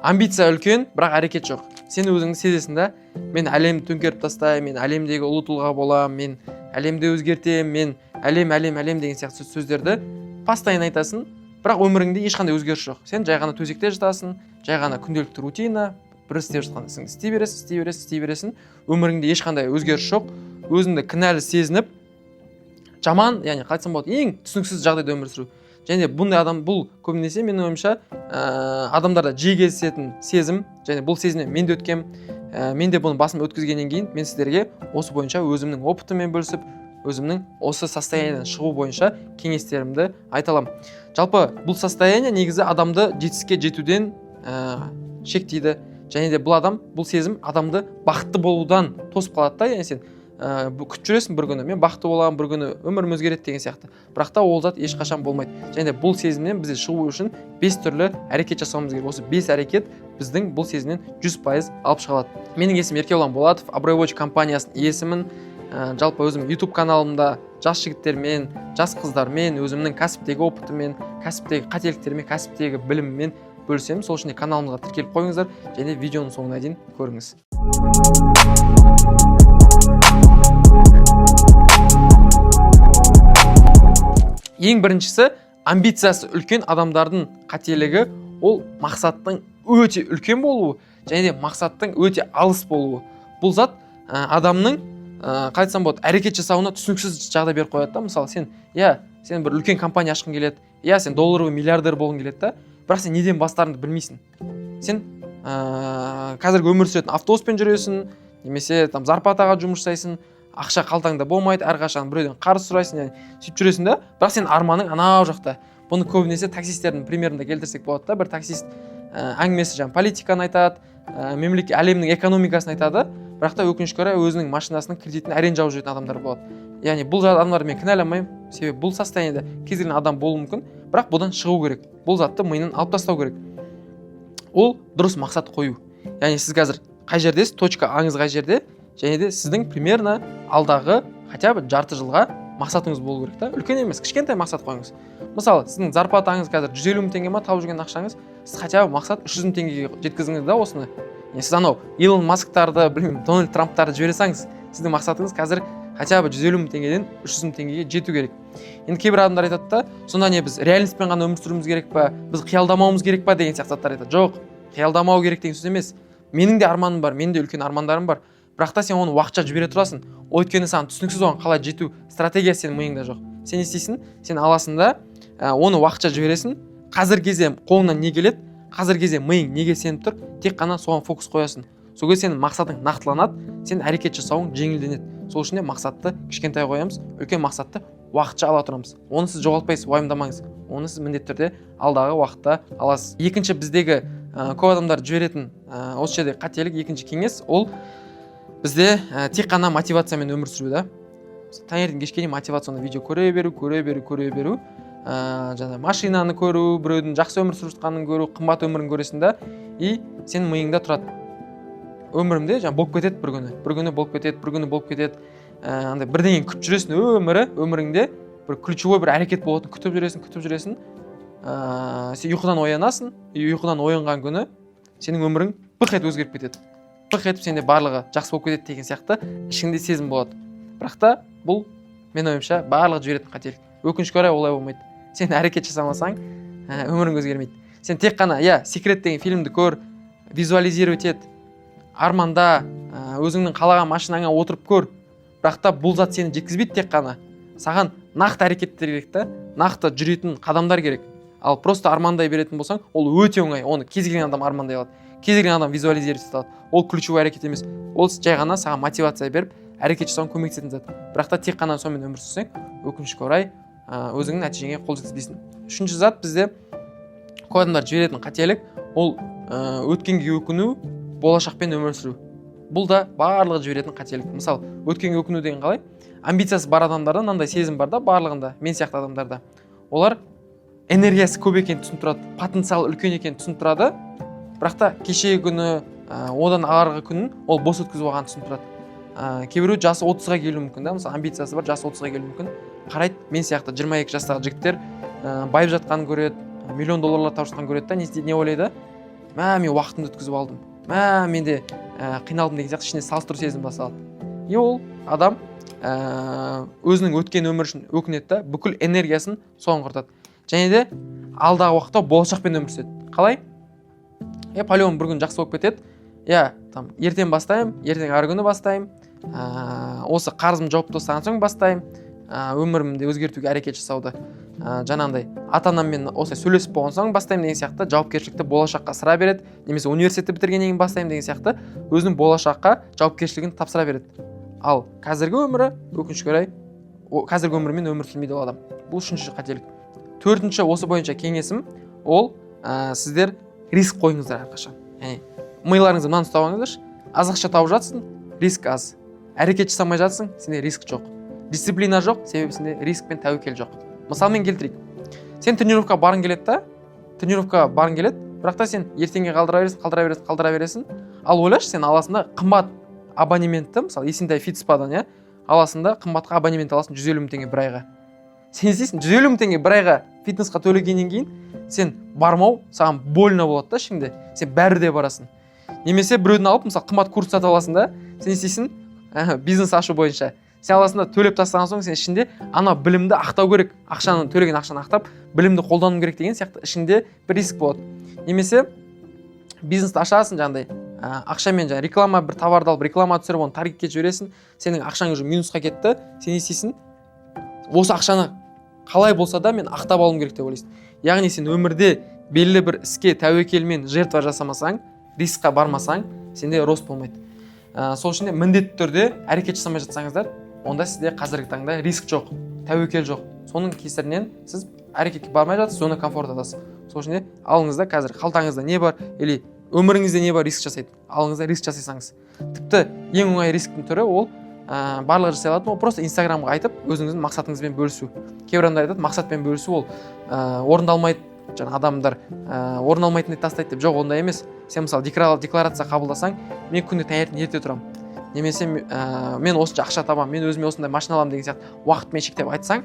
амбиция үлкен, бірақ әрекет жоқ. Сен өзіңді сезесің да, мен әлемді төңкеріп тастаймын, мен әлемдегі ұлы тұлға боламын, мен әлемді өзгертемін, мен әлем деген сияқты сөздерді постоянно айтасың, бірақ өміріңде ешқандай өзгеріс жоқ. Сен жай ғана төсекте жатасың, жай ғана күнделікті рутина, бір істеп жатқан ісіңді істей бересің, өміріңде ешқандай өзгеріс жоқ. Өзіңді кінәлі сезініп, жаман, яғни қалай айтсам болады, ең түсініксіз жағдайда өмір сүру. Және бұндай адам, бұл көбінесе менің ойымша адамдарда жиі кездесетін сезім, және бұл сезімнен мен де өткем, мен де бұны басым өткізгеннен кейін мен сіздерге осы бойынша өзімнің опытыммен бөлісіп, өзімнің осы состояниеден шығу бойынша кеңестерімді айта аламын. Жалпы бұл состояние негізі адамды жетістікке жетуден шектейді, және де бұл сезім адамды бақытты болудан тосып қалады да, яғни сен күтіп жүресің бір күні, мен бақытты боламын, бір күні өмірім өзгереді деген сияқты. Бірақ та ол зат ешқашан болмайды. Және де бұл сезімнен бізде шығу үшін 5 түрлі әрекет жасауымыз керек. Осы 5 әрекет біздің бұл сезімнен 100% алып шығады. Менің есімім Еркебұлан Болатов, Абройвоч компаниясының иесімін. Жалпы өзім YouTube каналымда жас жігіттермен, жас қыздармен, өзімнің кәсіптегі опытыммен, кәсіптегі қателіктермен, кәсіптегі біліммен бөлісемін. Сол үшін каналымызға тіркеліп қойыңыздар және видеоның соңына дейін көріңіз. Ең біріншісі, амбициясы үлкен адамдардың қателігі, ол мақсаттың өте үлкен болуы, және де мақсаттың өте алыс болуы. Бұл зат адамның қалай айтсам болады, әрекет жасауына түсініксіз жағдай беріп қояды да. Мысалы, сен бір үлкен компания ашқың келеді, сен долларовый миллиардер болғың келеді да, бірақ сен неден бастарыңды білмейсің. Сен қазіргі өмір сүретін автобуспен жүресің, немесе зарплатаға жұмыс жасайсың, ақша қалтаңда болмайды, әрқашан біреуден қарыз сұрайсың, сөйтіп жүресің да, бірақ сен арманың анау жақта. Бұны көбінесе таксистердің примерінде келтірсек болады да. Бір таксист әңгімесі политиканы айтады, әлемнің экономикасын айтады, бірақ та өкінішке орай өзінің машинасының кредитін әрең жауып жүретін адамдар болады. Яғни бұл адамдарды мен кінәламаймын, себебі бұл состояниеде кез келген адам болуы мүмкін, бірақ бұдан шығу керек. Бұл затты миынан алып тастау керек. Ол дұрыс мақсат қою. Яғни сіз қазір қай жердесіз, точка аңыз қай жерде, және де сіздің примерно алдағы хотя бы жарты жылға мақсатыңыз болу керек та. Үлкен емес, кішкентай мақсат қойыңыз. Мысалы, сіздің зарплатаңыз қазір 150 мың теңге ма, тауып жүрген ақшаңыз, сіз хотя бы мақсат 300 мың теңгеге жеткізіңіз да осыны. Сіз анау Илон Масктарды, Дональд Трамптарды жібере салыңыз. Сіздің мақсатыңыз қазір хотя бы 150 мың теңгеден 300 мың теңгеге жету керек. Енді кейбір адамдар айтады да, сонда не біз реальностьпен ғана өмір сүруіміз керек па, біз қиялдамауымыз керек па деген сияқты заттар айтады. Жоқ, қиялдамау керек деген сөз емес. Менің де арманым бар, менің де үлкен армандарым бар. Бірақ та сен оны уақытша жібере тұрасың. Өйткені саған түсініксіз оған қалай жету стратегиясы сенің миыңда жоқ. Сен не істейсің? Сен аласың да, оны уақытша жібересің. Қазіргі кезде қолыңнан не келеді? Қазіргі кезде миың неге сеніп тұр? Тек қана соған фокус қоясың. Сол кезде сенің мақсатың нақтыланады, сен әрекет жасауың жеңілденеді. Сол үшін де мақсатты кішкентай қоямыз, үлкен мақсатты уақытша ала тұрамыз. Оны сіз жоғалтпайсыз, уайымдамаңыз. Оны сіз міндетті түрде алдағы уақытта аласыз. Екінші біздегі көп адамдар жіберетін осы жерде қателік, екінші кеңес, ол бізде тек қана мотивациямен өмір сүру да. Таңертең кешке дейін мотивационный видео көре беру, жаңа машинаны көру, біреудің жақсы өмір сүріп жатқанын көру, қымбат өмірін көресің да, и сен миыңда тұрады. Өмірімде болып кетеді бір күні болып кетеді. Андай бірдеңені күтіп жүресің, өміріңде бір ключевой бір әрекет болатын күтіп жүресің. Сен ұйқыдан оянасың, ұйқыдан оянған күні сенің өмірің бық етіп өзгеріп кетеді. Бық етіп сенде барлығы жақсы болып кетеді деген сияқты ішіңде сезім болады. Бірақ та бұл мен ойымша барлығы жіберетін қателік. Өкінішке орай олай болмайды. Сен әрекет жасамасаң, өмірің өзгермейді. Сен тек қана секрет деген фильмді көр, визуализировать ет, арманда, өзіңнің қалаған машинаңа отырып көр. Бірақ та бұл зат сені жеткізбейді тек қана. Саған нақты әрекеттер керек та, нақты жүретін қадамдар керек. Ал просто армандай беретін болсаң, ол өте оңай. Оны кез келген адам армандай алады. Кез келген адам визуализировать ете алады. Ол ключевой әрекет емес. Ол жай ғана саған мотивация беріп, әрекет жасауға көмектесетін зат. Бірақ та тек қана сонымен өмір сүрсең, өкінішке орай өзіңнің нәтижеңе қол жеткізбейсің. Үшінші зат бізде көп адамдар жіберетін қателік, ол өткенге өкіну, болашақпен өмір сүру. Бұл да барлығы жіберетін қателік. Мысалы, өткенге өкіну деген қалай? Амбициясы бар адамдарда мынандай сезім бар да, барлығында, мен сияқты адамдарда. Олар энергиясы көп екенін түсініп тұрады, потенциал үлкен екенін түсініп тұрады, бірақ та кешегі күні, одан арғы күнін ол бос өткізіп алғанын түсініп тұрады. Кейбіреу жасы 30-ға келуі мүмкін да, мысалы амбициясы бар, жасы 30-ға келуі мүмкін. Қарайды, мен сияқты 22 жастағы жігіттер байып жатқанын көреді, $1 миллион тауып жатқанын көреді да, не ойлайды? мен уақытымды өткізіп алдым, менде қиналдым деген сияқты ішіне салыстыру сезім басталады. И ол адам өзінің өткен өмір үшін өкінеді да, бүкіл энергиясын соған құртады. Және де алдағы уақытта болашақпен өмір сүреді. Қалай? По-любому бір күн жақсы болып кетеді. Ертең бастаймын, ертең ары күні бастаймын, осы қарызым жауап тастаған соң бастаймын, өмірімді өзгертуге әрекет жасауды, жаңағындай ата-анаммен осылай сөйлесіп болған соң бастаймын деген сияқты жауапкершілікті болашаққа сыра береді, немесе университетті бітіргеннен кейін бастаймын деген сияқты өзінің болашаққа жауапкершілігін тапсыра береді. Ал қазіргі өмірі, өкінішке орай, қазіргі өмірмен өмір сүрмейді ол адам. Бұл үшінші қателік. Төртінші осы бойынша кеңесім ол сіздер риск қойыңыздар әрқашан. Яғни миларыңызды мынаны ұстап алыңыздаршы. Аз ақша тауып жатсың, риск аз. Әрекет жасамай жатсың, сенде риск жоқ. Дисциплина жоқ, себебі сенде риск пен тәуекел жоқ. Мысалмен келтірейік. Сен тренировкаға барғың келеді, бірақ та сен ертеңге қалдыра бересің. Ал ойлашы, сен аласында қымбат абонементті, мысалы Есентай фитспадан, аласында қымбатқа абонемент аласың 150 мың теңге бір айға. Сен істейсің 150 мың теңге бір айға фитнесқа төлегеннен кейін сен бармау саған больно болады да ішіңде. Сен бәрі де барасың. Немесе біреудің алып, мысалы қымбат курс сатып аласың да, сен істейсің бизнес ашу бойынша. Сен аласында төлеп тастаған соң сен ішінде ана білімді ақтау керек, төлеген ақшаны ақтап, білімді қолдану керек деген сияқты ішінде бір риск болады. Немесе бизнесті ашасың жаңағыдай, ақшамен реклама бір товарды алып, реклама түсіріп, оны таргетке жібересің, сенің ақшаң уже минусқа кетті, сен істейсің, осы ақшаны қалай болса да мен ақтап алуым керек деп ойлайсың. Яғни сен өмірде белгілі бір іске тәуекелмен жертва жасамасаң, рискқа бармасаң, сенде рост болмайды. Сол үшін де міндетті түрде әрекет жасамай жатсаңыздар, онда сізде қазіргі таңда риск жоқ, тәуекел жоқ. Соның кесірінен сіз әрекетке бармай жатсыз, зона комфортадасыз. Сол үшін де алыңызда қазір қалтаңызда не бар, или өміріңізде не бар риск жасайды. Алыңызда риск жасайсаңыз. Тіпті ең оңай рисктің түрі ол барлығы жасай алатын, ол просто инстаграмға айтып, өзіңіздің мақсатыңызбен бөлісу. Кейбір адамдар айтады, мақсатпен бөлісу ол орындалмайды, адамдар орындалмайтынды тастайды деп. Жоқ, ондай емес. Сен мысалы декларация қабылдасаң, мен күнде таңертең ерте тұрамын. Немесе мен осынша ақша табамын, мен өзіме осындай машина аламын деген сияқты уақытмен шектеп айтсаң,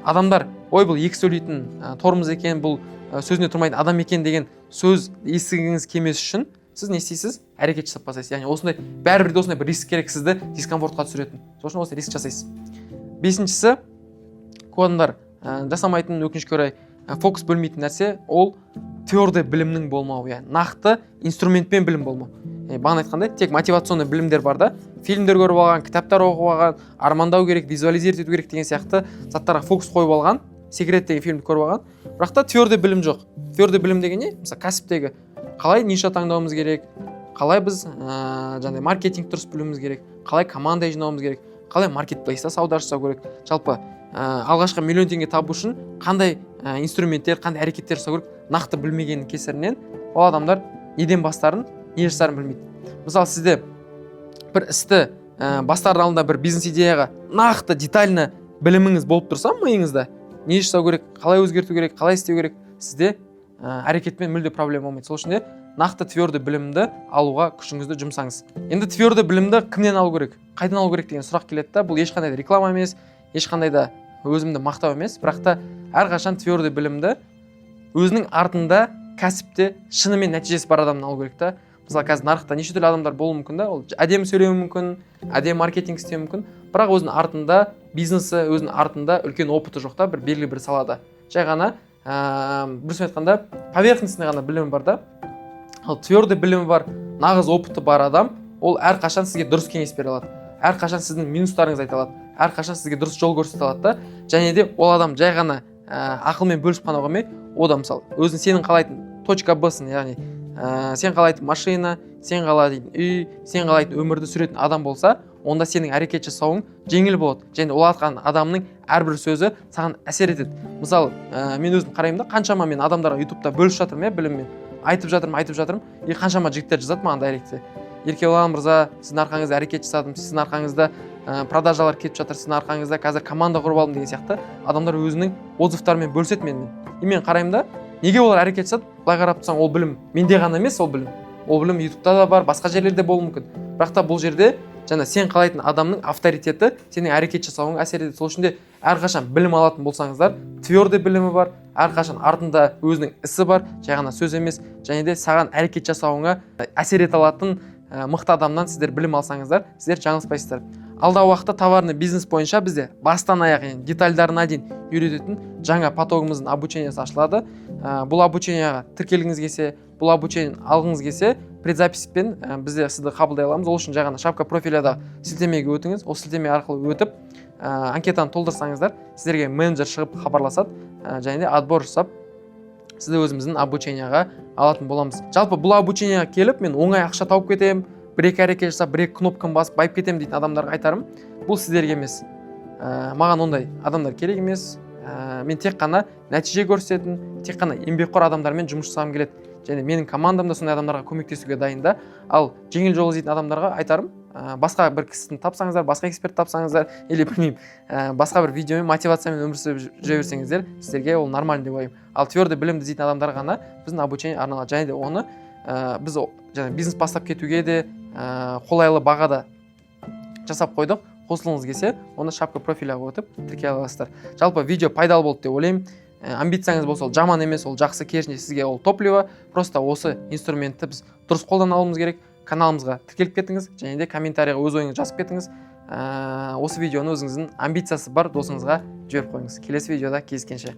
адамдар, ой, бұл екі сөйлейтін тормыз екен, бұл сөзіне тұрмайтын адам екен деген сөз естігіңіз келмес үшін сіз не істейсіз? Әрекет жасап бастайсыз. Яғни осындай бәрібір де осындай бір риск керек, сізді дискомфортқа түсіретін. Сол үшін осы риск жасайсыз. Бесіншісі, көп адамдар жасамайтын, өкінішке орай фокус бөлмейтін нәрсе ол твердый білімнің болмауы, яғни нақты инструментпен білім болмау. Бағана айтқандай, тек мотивационный білімдер бар да, фильмдер көріп алған, кітаптар оқып алған, армандау керек, визуализировать ету керек деген сияқты заттарға фокус қойып алған, секрет деген фильмді көріп алған. Бірақ та твердый білім жоқ. Твердый білім деген не? Мысалы, кәсіптегі қалай ниша таңдауымыз керек, қалай біз маркетинг дұрыс білуіміз керек, қалай команда жинауымыз керек, қалай маркетплейста сауда жасау керек. Жалпы алғашқы миллион теңге табу үшін қандай инструменттер, қандай әрекеттер жасау керек, нақты білмегеннің кесірінен ол адамдар неден бастарын, не жасарын білмейді. Мысалы, сізде бір істі бастардың алдында бір бизнес идеяға нақты детально біліміңіз болып тұрса, миыңызда не жасау керек, қалай өзгерту керек, қалай істеу керек, сізде әрекетпен мүлде проблема болмайды. Сол үшін де нақты твердый білімді алуға күшіңізді жұмсаңыз. Енді твердый білімді кімнен алу керек, қайдан алу керек деген сұрақ келеді да. Бұл ешқандай да реклама емес, ешқандай да өзімді мақтау емес, бірақ та әрқашан твердый білімді өзінің артында кәсіпте шынымен нәтижесі бар адамнан алу керек та. Мысалы, қазір нарықта неше түрлі адамдар болуы мүмкін да, ол әдемі сөйлеуі мүмкін, әдемі маркетинг істеуі мүмкін, бірақ өзінің артында бизнесі, өзінің артында үлкен опыты жоқ та, бір белгілі бір салада. Жай ғана дұрыс айтқанда поверхностный ғана білімі бар да. Ал твердый білімі бар, нағыз опыты бар адам, ол әрқашан сізге дұрыс кеңес бере алады. Әрқашан сіздің минустарыңызды айта алады. Әрқашан сізге дұрыс жол көрсете алады да. Және де ол адам жай ғана ақылмен бөлісіп қана қоймай, одан мысалы өзің сенің қалайтын точка Б-сын, яғни сен қалайтын машина, сен қалайтын үй, сен қалайтын өмірді сүретін адам болса, онда сенің әрекет жасауың жеңіл болады. Және ол атқан адамның әрбір сөзі саған әсер етеді. Мысалы, мен өзім қараймын да, қаншама мен адамдарға ютубта бөлісіп жатырмын, біліммен айтып жатырмын, и қаншама жігіттер жазады маған дайректте. Еркебұлан мырза, сіздің арқаңызда әрекет жасадым, сіздің арқаңызда продажалар кетіп жатыр, сіздің арқаңызда қазір команда құрып алдым деген сияқты адамдар өзінің отзывтарымен бөліседі менімен. И мен қараймын да, неге олар әрекет жасады? Былай қарап тұрсаң, ол білім менде ғана емес, ол білім. Ол білім ютубта да бар, басқа жерлерде болуы мүмкін. Бірақ та бұл жерде жаңа сен қалайтын адамның авторитеті сенің әрекет жасауыңа әсер етеді. Сол үшін де әрқашан білім алатын болсаңыздар, твердый білімі бар, әрқашан артында өзінің ісі бар, жай ғана сөз емес, және де саған әрекет жасауыңа әсер ете алатын мықты адамнан сіздер білім алсаңыздар, сіздер жаңылыспайсыздар. Алдағы уақытта товарный бизнес бойынша бізде бастан аяқ детальдарына дейін үйрететін жаңа потогымыздың обучениесі ашылады. Бұл обученияға тіркелгіңіз келсе, бұл обучениені алғыңыз келсе, предзаписпен бізде сізді қабылдай аламыз. Ол үшін жаңа шапка профиляда сілтемеге өтіңіз. Ол сілтеме арқылы өтіп, анкетаны толтырсаңыздар, сіздерге менеджер шығып хабарласады, және де отбор жасап, сізді өзіміздің обученияға алатын боламыз. Жалпы бұл обученияға келіп, мен оңай ақша тауып кетем, бір-екі әрекет жасап, бір-екі кнопканы басып байып кетем дейтін адамдарға айтарым, бұл сіздерге емес. Маған ондай адамдар керек емес. Мен тек қана нәтиже көрсететін, тек қана еңбекқор адамдармен жұмыс жасағым келеді. Және менің командам да сондай адамдарға көмектесуге дайында. Ал жеңіл жол іздейтін адамдарға айтарым, басқа бір кісіні тапсаңыздар, басқа эксперт тапсаңыздар, или білмеймін, басқа бір видеомен, мотивациямен өмір сүріп жүре берсеңіздер, сіздерге ол нормально деп ойлаймын. Ал твердо білімді іздейтін адамдарға ғана біздің обучение арналады. Және де оны біз бизнес бастап кетуге де қолайлы бағада жасап қойдық. Қосылыңыз келсе, оны шапка профиляға өтіп тіркей аласыздар. Жалпы видео пайдалы болды деп ойлаймын. Амбицияңыз болса, ол жаман емес, ол жақсы, керісінше сізге ол топливо. Просто осы инструментті біз дұрыс қолдана алуымыз керек. Каналымызға тіркеліп кетіңіз, және де комментарийға өз ойыңызды жазып кетіңіз. Осы видеоны өзіңіздің амбициясы бар досыңызға жіберіп қойыңыз. Келесі видеода кездескенше.